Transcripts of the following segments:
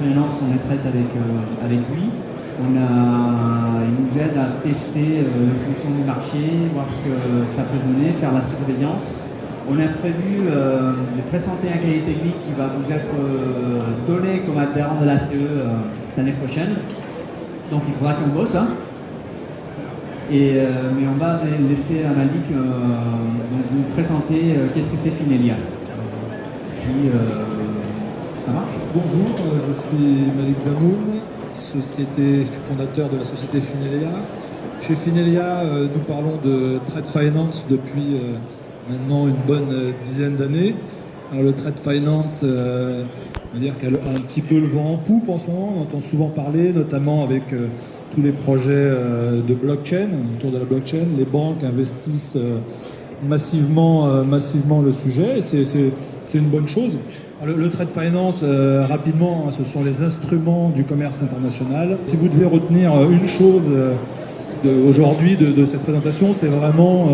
Finance, on est traite avec lui. Il nous aide à tester les solutions du marché, voir ce que ça peut donner, faire la surveillance. On a prévu de présenter un cahier technique qui va vous être donné comme adhérent de l'ATE l'année prochaine. Donc il faudra qu'on bosse. Hein. Mais on va laisser à Malik donc vous présenter qu'est-ce que c'est Finelia. Si ça marche. Bonjour, je suis Malik Damoun, fondateur de la société Finelia. Chez Finelia, nous parlons de trade finance depuis maintenant une bonne dizaine d'années. Alors le trade finance, on va dire qu'elle a un petit peu le vent en poupe en ce moment. On entend souvent parler, notamment avec tous les projets de blockchain, autour de la blockchain. Les banques investissent massivement le sujet et c'est une bonne chose. Alors, le trade finance, rapidement, ce sont les instruments du commerce international. Si vous devez retenir une chose aujourd'hui de cette présentation, c'est vraiment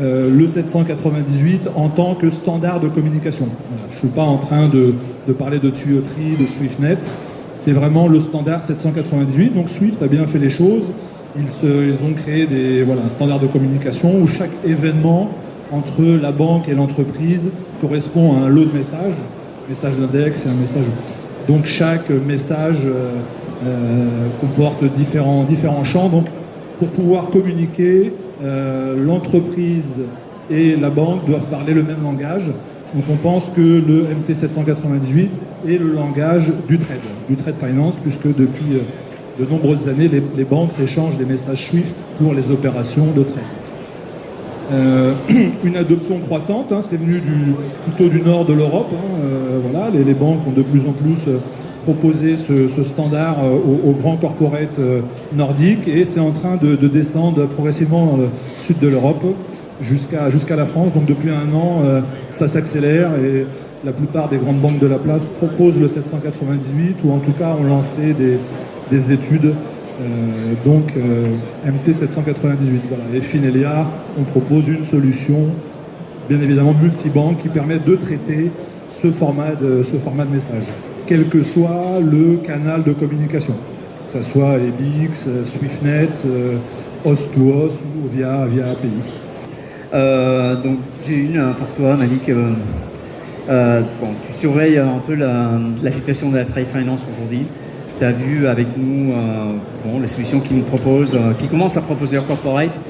le 798 en tant que standard de communication. Voilà. Je ne suis pas en train de parler de tuyauterie, de SwiftNet. C'est vraiment le standard 798. Donc Swift a bien fait les choses. Ils ont créé un standard de communication où chaque événement entre la banque et l'entreprise correspond à un lot de messages. Message d'index et un message. Donc chaque message comporte différents champs. Donc pour pouvoir communiquer, l'entreprise et la banque doivent parler le même langage. Donc on pense que le MT798 est le langage du trade finance, puisque depuis de nombreuses années, les banques s'échangent des messages SWIFT pour les opérations de trade. Une adoption croissante, c'est venu plutôt du nord de l'Europe. Voilà, les banques ont de plus en plus proposé ce standard aux grands corporates nordiques et c'est en train de descendre progressivement dans le sud de l'Europe jusqu'à la France. Donc depuis un an, ça s'accélère et la plupart des grandes banques de la place proposent le 798 ou en tout cas ont lancé des études. MT798. Voilà. Et Finelia, on propose une solution, bien évidemment multibanque, qui permet de traiter ce format de message, quel que soit le canal de communication, que ce soit EBIX, SwiftNet, host-to-host ou via API. Donc j'ai une pour toi, Malik. Tu surveilles un peu la situation de la trade finance aujourd'hui. Tu as vu avec nous les solutions qu'ils nous proposent, qui commencent à proposer leur corporate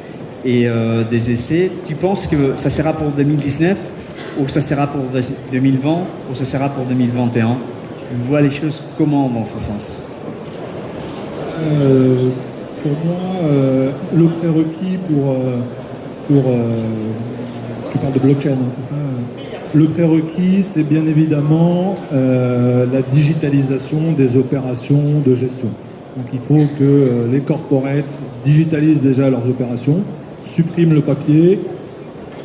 et des essais. Tu penses que ça sera pour 2019 ou ça sera pour 2020 ou ça sera pour 2021? Tu vois les choses comment dans ce sens? Pour moi, le prérequis pour tu parles de blockchain, c'est ça? Le prérequis, c'est bien évidemment la digitalisation des opérations de gestion. Donc il faut que les corporates digitalisent déjà leurs opérations, suppriment le papier,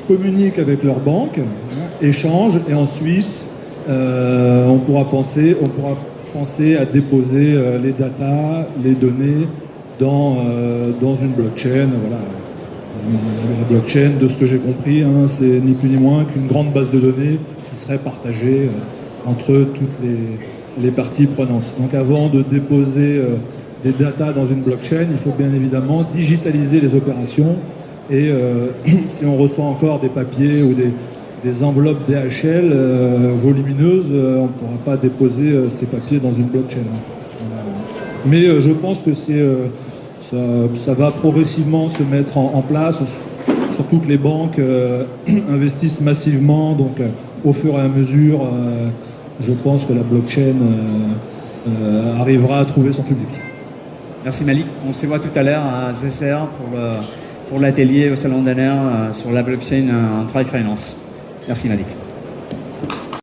communiquent avec leurs banques, échangent, et ensuite on pourra penser à déposer les datas, les données dans une blockchain. Voilà. La blockchain, de ce que j'ai compris, c'est ni plus ni moins qu'une grande base de données qui serait partagée entre toutes les parties prenantes. Donc avant de déposer des datas dans une blockchain, il faut bien évidemment digitaliser les opérations et si on reçoit encore des papiers ou des enveloppes DHL volumineuses, on ne pourra pas déposer ces papiers dans une blockchain. Mais je pense que ça va progressivement se mettre en place, surtout que les banques investissent massivement, donc au fur et à mesure, je pense que la blockchain arrivera à trouver son public. Merci Malik, on se voit tout à l'heure à ZCR pour l'atelier au Salon d'Anner sur la blockchain en trade finance. Merci Malik.